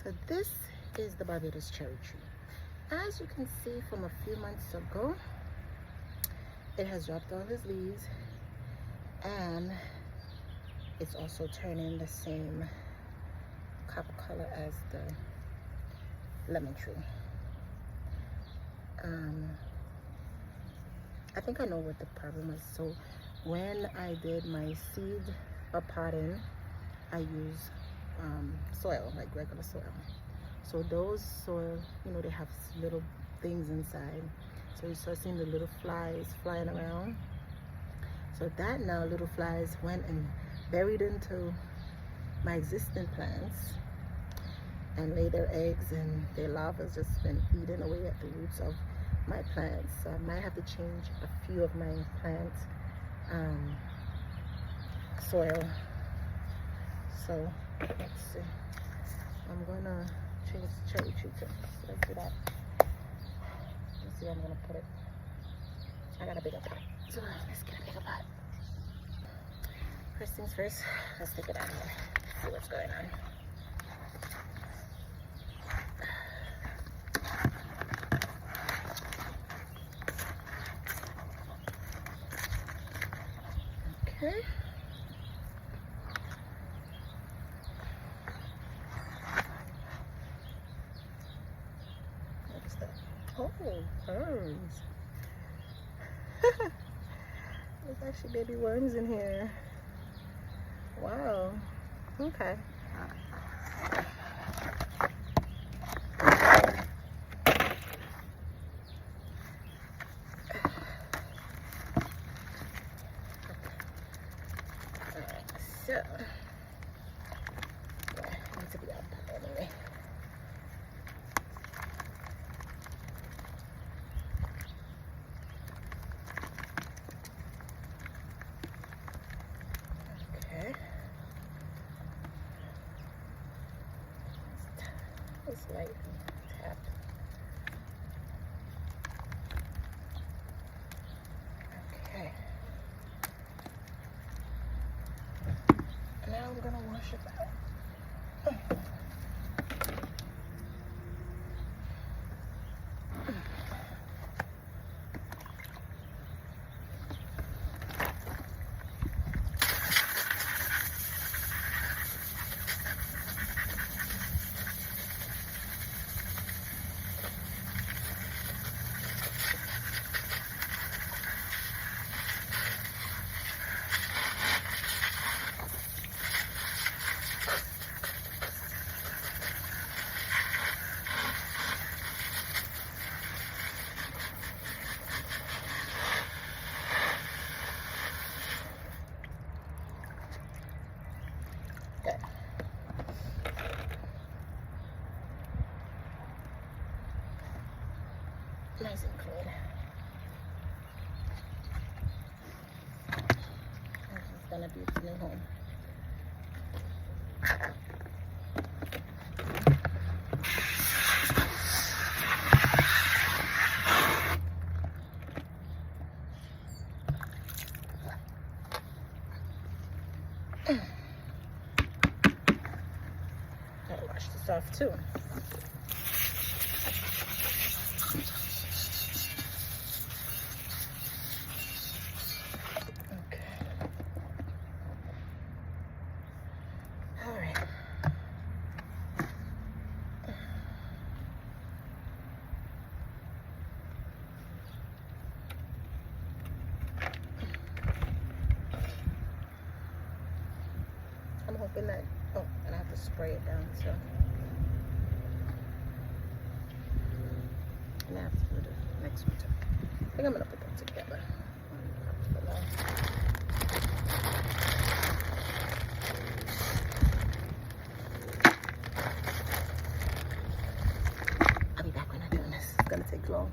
So this is the Barbados cherry tree. As you can see from a few months ago, it has dropped all its leaves, and it's also turning the same copper color as the lemon tree. I think I know what the problem was. So when I did my seed potting, I use soil, like regular soil. So those soil, you know, they have little things inside. So you start seeing the little flies flying around. So that now little flies went and buried into my existing plants and lay their eggs, and their larvae has just been eating away at the roots of my plants. So I might have to change a few of my plant soil. So let's see. I'm gonna change the cherry tree too. So let's do that. Let's see where I'm gonna put it. I got a bigger pot. So let's get a bigger pot. First things first, let's take it out here. See what's going on. Okay. What's that? Oh, worms. There's actually baby worms in here. Wow. Okay. So, yeah, it needs to be up anyway. Okay. It's light tap. Okay. Now I'm gonna wash it out. Nice and clean. It's gonna be its new home. Gotta wash this off too. I'm hoping that, oh, and I have to spray it down, so. And I have to do the next one too. I think I'm gonna put them together. I'll be back when I'm doing this. It's gonna take long.